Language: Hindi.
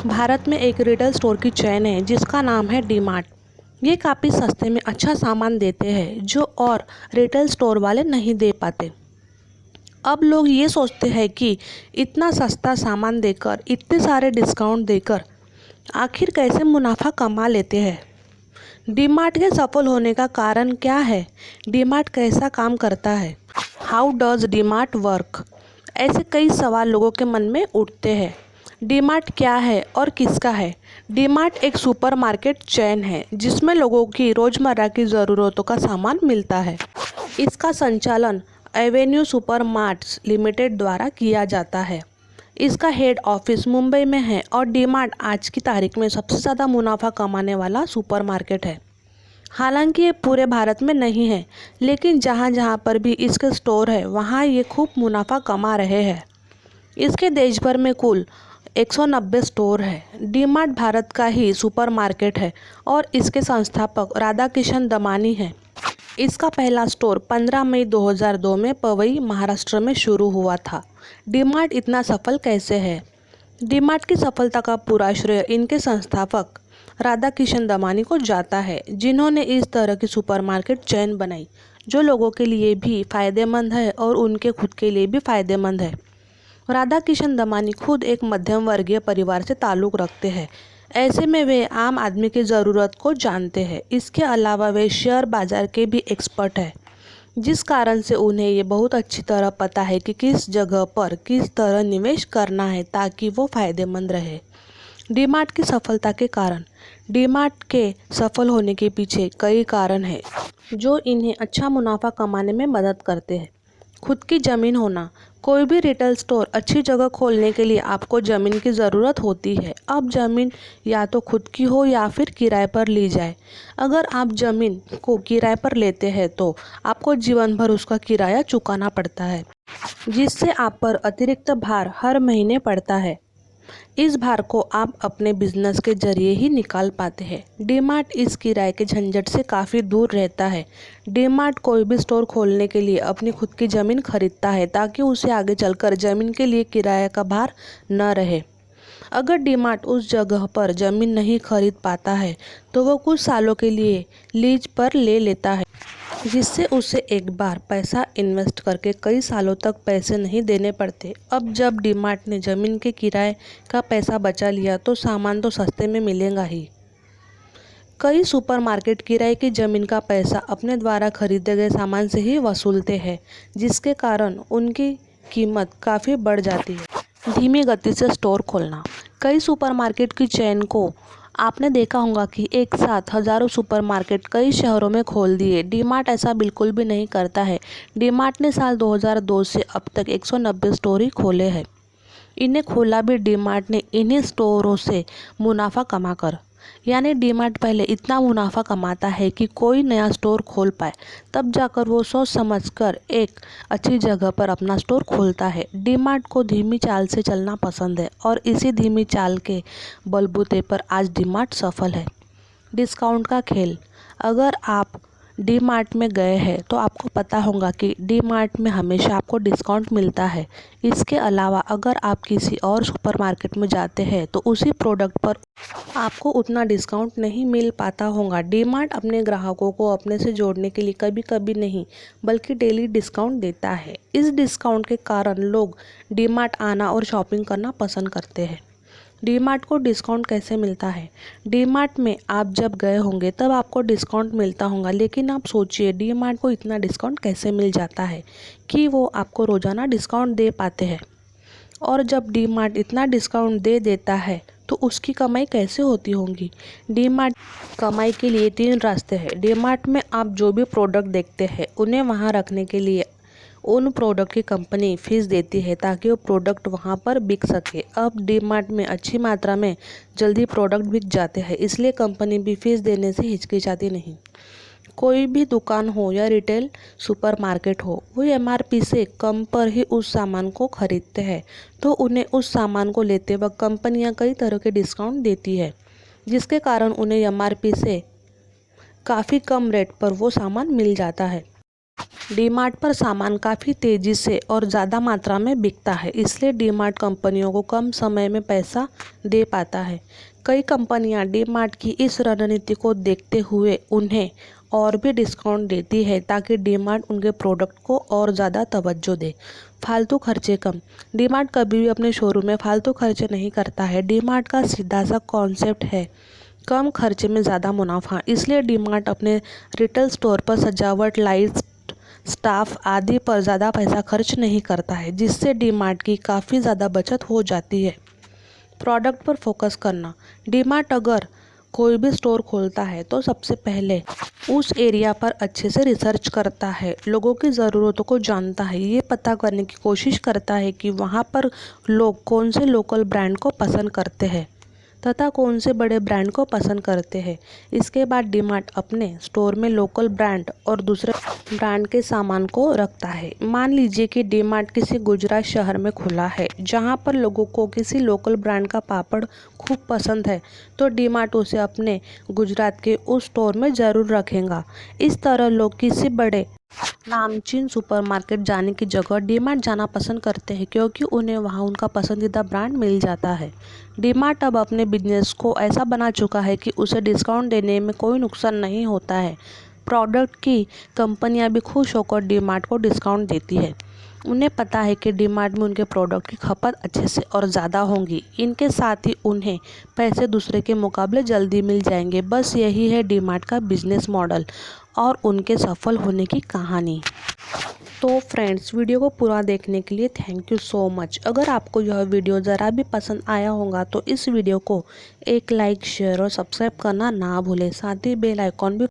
भारत में एक रिटेल स्टोर की चेन है जिसका नाम है डी मार्ट। ये काफ़ी सस्ते में अच्छा सामान देते हैं जो और रिटेल स्टोर वाले नहीं दे पाते। अब लोग ये सोचते हैं कि इतना सस्ता सामान देकर, इतने सारे डिस्काउंट देकर आखिर कैसे मुनाफा कमा लेते हैं। डी मार्ट के सफल होने का कारण क्या है? डी मार्ट कैसा काम करता है? How does D mart work? ऐसे कई सवाल लोगों के मन में उठते हैं। डी मार्ट क्या है और किसका है? डी मार्ट एक सुपरमार्केट चेन है जिसमें लोगों की रोज़मर्रा की ज़रूरतों का सामान मिलता है। इसका संचालन एवेन्यू सुपरमार्ट्स लिमिटेड द्वारा किया जाता है। इसका हेड ऑफिस मुंबई में है और डी मार्ट आज की तारीख में सबसे ज़्यादा मुनाफा कमाने वाला सुपरमार्केट है। हालांकि ये पूरे भारत में नहीं है, लेकिन जहाँ जहाँ पर भी इसके स्टोर है वहाँ ये खूब मुनाफा कमा रहे हैं। इसके देश भर में कुल 190 स्टोर है। डी मार्ट भारत का ही सुपरमार्केट है और इसके संस्थापक राधाकिशन दमानी हैं। इसका पहला स्टोर 15 मई 2002 में पवई, महाराष्ट्र में शुरू हुआ था। डी मार्ट इतना सफल कैसे है? डी मार्ट की सफलता का पूरा श्रेय इनके संस्थापक राधाकिशन दमानी को जाता है, जिन्होंने इस तरह की सुपरमार्केट चेन बनाई जो लोगों के लिए भी फ़ायदेमंद है और उनके खुद के लिए भी फ़ायदेमंद है। राधाकिशन दमानी खुद एक मध्यम वर्गीय परिवार से ताल्लुक़ रखते हैं। ऐसे में वे आम आदमी की ज़रूरत को जानते हैं। इसके अलावा वे शेयर बाज़ार के भी एक्सपर्ट हैं, जिस कारण से उन्हें ये बहुत अच्छी तरह पता है कि किस जगह पर किस तरह निवेश करना है ताकि वो फ़ायदेमंद रहे। डी मार्ट की सफलता के कारण। डी मार्ट के सफल होने के पीछे कई कारण हैं जो इन्हें अच्छा मुनाफा कमाने में मदद करते हैं। खुद की ज़मीन होना। कोई भी रिटेल स्टोर अच्छी जगह खोलने के लिए आपको ज़मीन की ज़रूरत होती है। अब ज़मीन या तो खुद की हो या फिर किराए पर ली जाए। अगर आप ज़मीन को किराए पर लेते हैं तो आपको जीवन भर उसका किराया चुकाना पड़ता है, जिससे आप पर अतिरिक्त भार हर महीने पड़ता है। इस भार को आप अपने बिजनेस के जरिए ही निकाल पाते हैं। डी मार्ट इस किराए के झंझट से काफ़ी दूर रहता है। डी मार्ट कोई भी स्टोर खोलने के लिए अपनी खुद की ज़मीन खरीदता है ताकि उसे आगे चलकर ज़मीन के लिए किराए का भार न रहे। अगर डी मार्ट उस जगह पर ज़मीन नहीं खरीद पाता है तो वह कुछ सालों के लिए लीज पर ले लेता है, जिससे उसे एक बार पैसा इन्वेस्ट करके कई सालों तक पैसे नहीं देने पड़ते। अब जब डी मार्ट ने ज़मीन के किराए का पैसा बचा लिया तो सामान तो सस्ते में मिलेगा ही। कई सुपरमार्केट किराए की ज़मीन का पैसा अपने द्वारा खरीदे गए सामान से ही वसूलते हैं, जिसके कारण उनकी कीमत काफ़ी बढ़ जाती है। धीमी गति से स्टोर खोलना। कई सुपरमार्केट की चेन को आपने देखा होगा कि एक साथ हज़ारों सुपरमार्केट कई शहरों में खोल दिए। डी मार्ट ऐसा बिल्कुल भी नहीं करता है। डी मार्ट ने साल 2002 से अब तक 190 स्टोर ही खोले हैं। इन्हें खोला भी डी मार्ट ने इन्हीं स्टोरों से मुनाफा कमाकर। यानी डी मार्ट पहले इतना मुनाफा कमाता है कि कोई नया स्टोर खोल पाए, तब जाकर वो सोच समझकर एक अच्छी जगह पर अपना स्टोर खोलता है। डी मार्ट को धीमी चाल से चलना पसंद है और इसी धीमी चाल के बलबूते पर आज डी मार्ट सफल है। डिस्काउंट का खेल। अगर आप डी मार्ट में गए हैं तो आपको पता होगा कि डी मार्ट में हमेशा आपको डिस्काउंट मिलता है। इसके अलावा अगर आप किसी और सुपरमार्केट में जाते हैं तो उसी प्रोडक्ट पर आपको उतना डिस्काउंट नहीं मिल पाता होगा। डी मार्ट अपने ग्राहकों को अपने से जोड़ने के लिए कभी कभी नहीं बल्कि डेली डिस्काउंट देता है। इस डिस्काउंट के कारण लोग डी मार्ट आना और शॉपिंग करना पसंद करते हैं। डी मार्ट को डिस्काउंट कैसे मिलता है? डी मार्ट में आप जब गए होंगे तब आपको डिस्काउंट मिलता होगा, लेकिन आप सोचिए डी मार्ट को इतना डिस्काउंट कैसे मिल जाता है कि वो आपको रोज़ाना डिस्काउंट दे पाते हैं। और जब डी मार्ट इतना डिस्काउंट दे देता है तो उसकी कमाई कैसे होती होगी? डी मार्ट कमाई के लिए 3 रास्ते हैं। डी मार्ट में आप जो भी प्रोडक्ट देखते हैं उन्हें वहाँ रखने के लिए उन प्रोडक्ट की कंपनी फीस देती है ताकि वो प्रोडक्ट वहाँ पर बिक सके। अब डी मार्ट में अच्छी मात्रा में जल्दी प्रोडक्ट बिक जाते हैं, इसलिए कंपनी भी फीस देने से हिचकिचाती नहीं। कोई भी दुकान हो या रिटेल सुपरमार्केट हो, वो एमआरपी से कम पर ही उस सामान को खरीदते हैं, तो उन्हें उस सामान को लेते वक्त कंपनियां कई तरह के डिस्काउंट देती है, जिसके कारण उन्हें एमआरपी से काफ़ी कम रेट पर वो सामान मिल जाता है। डीमार्ट पर सामान काफ़ी तेज़ी से और ज़्यादा मात्रा में बिकता है, इसलिए डीमार्ट कंपनियों को कम समय में पैसा दे पाता है। कई कंपनियां डीमार्ट की इस रणनीति को देखते हुए उन्हें और भी डिस्काउंट देती है ताकि डीमार्ट उनके प्रोडक्ट को और ज़्यादा तवज्जो दे। फालतू खर्चे कम। डीमार्ट कभी भी अपने शोरूम में फालतू खर्चे नहीं करता है। डीमार्ट का सीधा सा कॉन्सेप्ट है कम खर्चे में ज़्यादा मुनाफा। इसलिए डीमार्ट अपने रिटेल स्टोर पर सजावट, लाइट्स, स्टाफ आदि पर ज़्यादा पैसा खर्च नहीं करता है, जिससे डीमार्ट की काफ़ी ज़्यादा बचत हो जाती है। प्रोडक्ट पर फोकस करना। डीमार्ट अगर कोई भी स्टोर खोलता है तो सबसे पहले उस एरिया पर अच्छे से रिसर्च करता है, लोगों की ज़रूरतों को जानता है, ये पता करने की कोशिश करता है कि वहाँ पर लोग कौन से लोकल ब्रांड को पसंद करते हैं तथा कौन से बड़े ब्रांड को पसंद करते हैं। इसके बाद डीमार्ट अपने स्टोर में लोकल ब्रांड और दूसरे ब्रांड के सामान को रखता है। मान लीजिए कि डीमार्ट किसी गुजरात शहर में खुला है जहां पर लोगों को किसी लोकल ब्रांड का पापड़ खूब पसंद है, तो डीमार्ट उसे अपने गुजरात के उस स्टोर में ज़रूर रखेगा। इस तरह लोग किसी बड़े नामचीन सुपरमार्केट जाने की जगह डीमार्ट जाना पसंद करते हैं, क्योंकि उन्हें वहां उनका पसंदीदा ब्रांड मिल जाता है। डीमार्ट अब अपने बिजनेस को ऐसा बना चुका है कि उसे डिस्काउंट देने में कोई नुकसान नहीं होता है। प्रोडक्ट की कंपनियां भी खुश होकर डीमार्ट को डिस्काउंट देती है। उन्हें पता है कि डीमार्ट में उनके प्रोडक्ट की खपत अच्छे से और ज़्यादा होंगी। इनके साथ ही उन्हें पैसे दूसरे के मुकाबले जल्दी मिल जाएंगे। बस यही है डीमार्ट का बिजनेस मॉडल और उनके सफल होने की कहानी। तो फ्रेंड्स, वीडियो को पूरा देखने के लिए थैंक यू सो मच। अगर आपको यह वीडियो ज़रा भी पसंद आया होगा तो इस वीडियो को एक लाइक, शेयर और सब्सक्राइब करना ना भूलें। साथ ही बेल आइकॉन भी